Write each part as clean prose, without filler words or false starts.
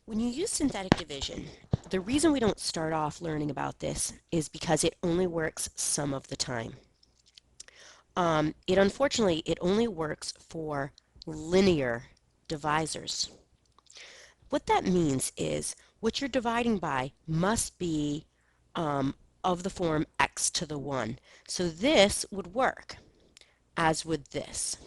When you use synthetic division, the reason we don't start off learning about this is because it only works some of the time. Unfortunately, it only works for linear divisors. What that means is what you're dividing by must be of the form x to the 1. So this would work, as would this.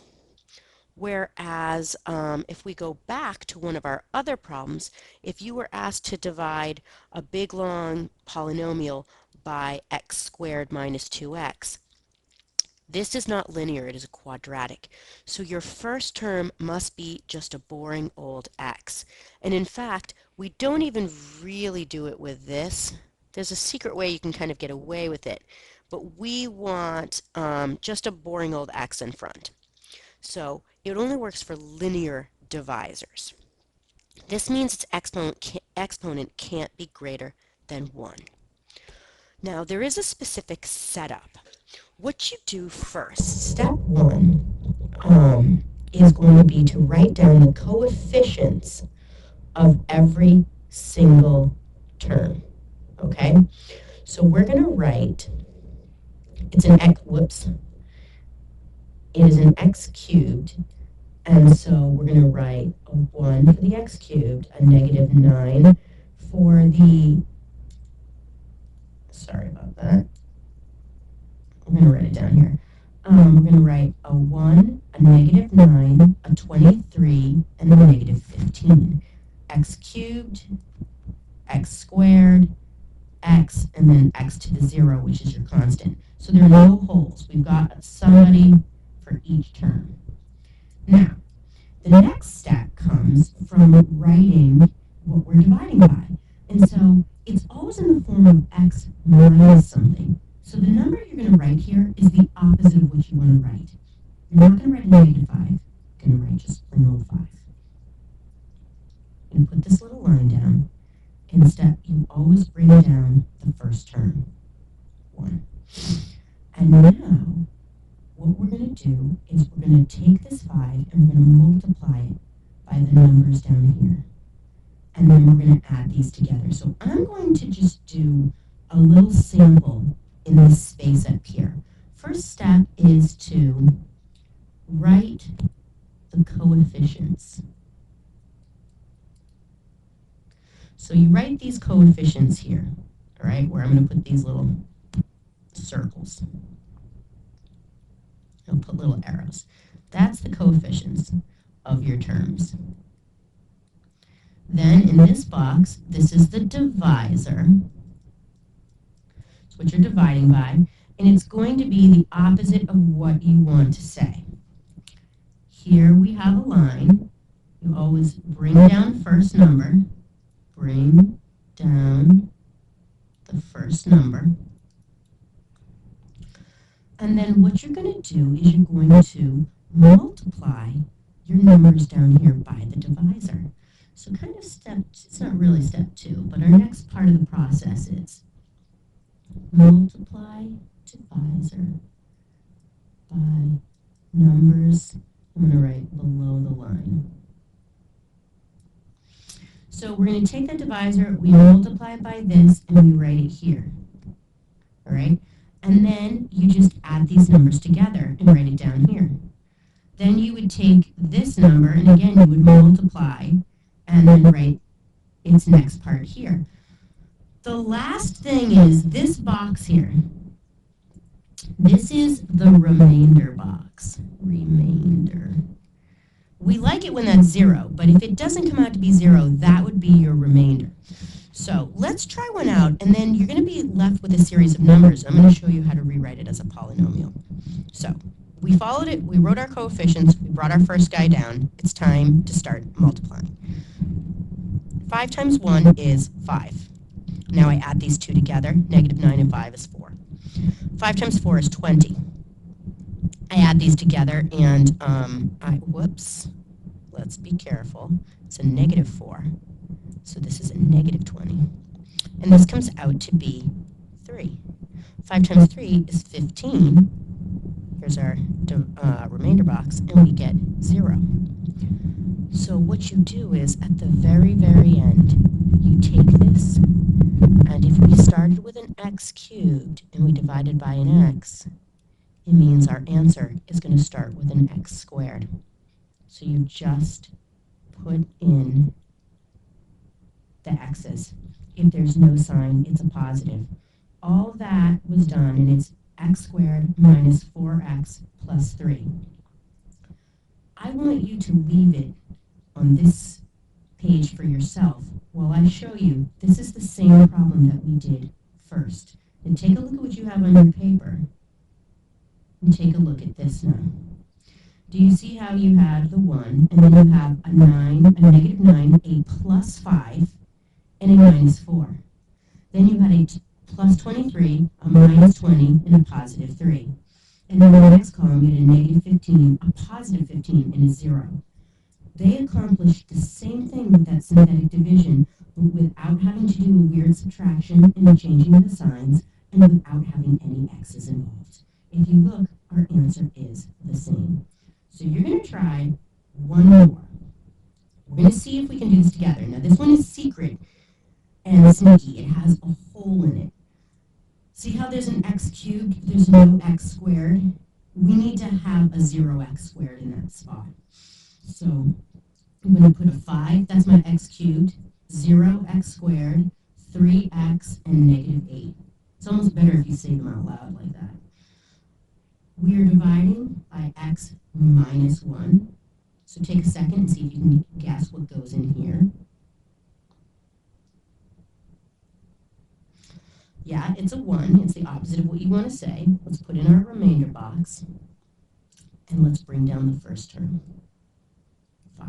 Whereas if we go back to one of our other problems, if you were asked to divide a big long polynomial by x squared minus 2x, this is not linear, it is a quadratic. So your first term must be just a boring old x. And in fact, we don't even really do it with this. There's a secret way you can kind of get away with it. But we want just a boring old x in front. So it only works for linear divisors. This means its exponent can't be greater than 1. Now there is a specific setup. What you do first, step 1, is going to be to write down the coefficients of every single term. Okay? So we're going to write, it's an x, whoops, it is an x cubed, and so we're going to write a 1 for the x cubed, a negative 9 for the, sorry about that, I'm going to write it down here. We're going to write a 1, a negative 9, a 23, and a negative 15. X cubed, x squared, x, and then x to the 0, which is your constant. So there are no holes. We've got somebody for each term. Now, the next step comes from writing what we're dividing by. And so it's always in the form of x minus something. So the number you're going to write here is the opposite of what you want to write. You're not going to write a negative 5. You're going to write just plain old 5. And put this little line down. Instead, you always bring down the first term, 1. And now, what we're going to do is we're going to take this 5 and we're going to multiply it by the numbers down here. And then we're going to add these together. So I'm going to just do a little sample in this space up here. First step is to write the coefficients. So you write these coefficients here, all right, where I'm going to put these little circles. I'll put little arrows. That's the coefficients of your terms. Then in this box, this is the divisor. It's what you're dividing by, and it's going to be the opposite of what you want to say. Here we have a line. You always bring down first number. Bring down the first number. And then what you're going to do is you're going to multiply your numbers down here by the divisor. So kind of it's not really step 2, but our next part of the process is multiply divisor by numbers. I'm going to write below the line. So we're going to take that divisor, we multiply it by this, and we write it here. All right? And then you just add these numbers together and write it down here. Then you would take this number, and again, you would multiply and then write its next part here. The last thing is this box here. This is the remainder box. Remainder. We like it when that's 0, but if it doesn't come out to be 0, that would be your remainder. So let's try one out, and then you're going to be left with a series of numbers. I'm going to show you how to rewrite it as a polynomial. So we followed it, we wrote our coefficients, we brought our first guy down. It's time to start multiplying. 5 times 1 is 5. Now I add these two together. Negative 9 and 5 is 4. 5 times 4 is 20. I add these together, and whoops, let's be careful. It's a negative 4, so this is a negative 20. And this comes out to be 3. 5 times 3 is 15. Here's our remainder box, and we get 0. So what you do is at the very, very end, you take this, and if we started with an x cubed and we divided by an x, it means our answer is going to start with an x squared. So you just put in the x's. If there's no sign, it's a positive. All that was done, and it's x squared minus 4x plus 3. I want you to leave it on this page for yourself while I show you this is the same problem that we did first. And take a look at what you have on your paper. And take a look at this now. Do you see how you had the 1, and then you have a 9, a negative 9, a plus 5, and a minus 4. Then you had a plus 23, a minus 20, and a positive 3. And then in the next column, you had a negative 15, a positive 15, and a 0. They accomplished the same thing with that synthetic division, but without having to do a weird subtraction and changing of the signs, and without having any x's involved. If you look, our answer is the same. So you're going to try one more. We're going to see if we can do this together. Now this one is secret and sneaky. It has a hole in it. See how there's an x cubed, there's no x squared? We need to have a 0x squared in that spot. So I'm going to put a 5, that's my x cubed, 0x squared, 3x, and negative 8. It's almost better if you say them out loud like that. We are dividing by x minus 1. So take a second and see if you can guess what goes in here. Yeah, it's a 1. It's the opposite of what you want to say. Let's put in our remainder box. And let's bring down the first term. 5.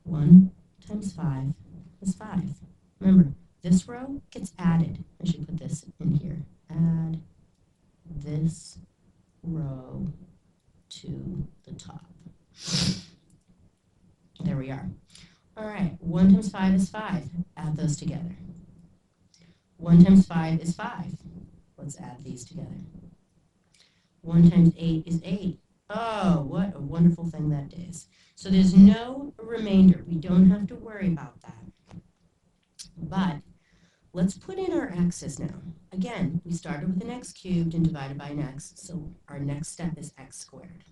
1 times 5 is 5. Remember, this row gets added. I should put this in here. Add this row to the top. There we are. All right, 1 times 5 is 5. Add those together. 1 times 5 is 5. Let's add these together. 1 times 8 is 8. Oh, what a wonderful thing that is. So there's no remainder. We don't have to worry about that. But let's put in our x's now. Again, we started with an x cubed and divided by an x, so our next step is x squared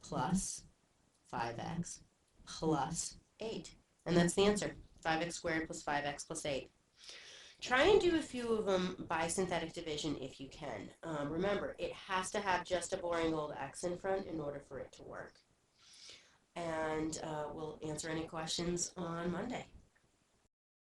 plus 5x plus 8. And that's the answer, 5x squared plus 5x plus 8. Try and do a few of them by synthetic division if you can. Remember, it has to have just a boring old x in front in order for it to work. And we'll answer any questions on Monday.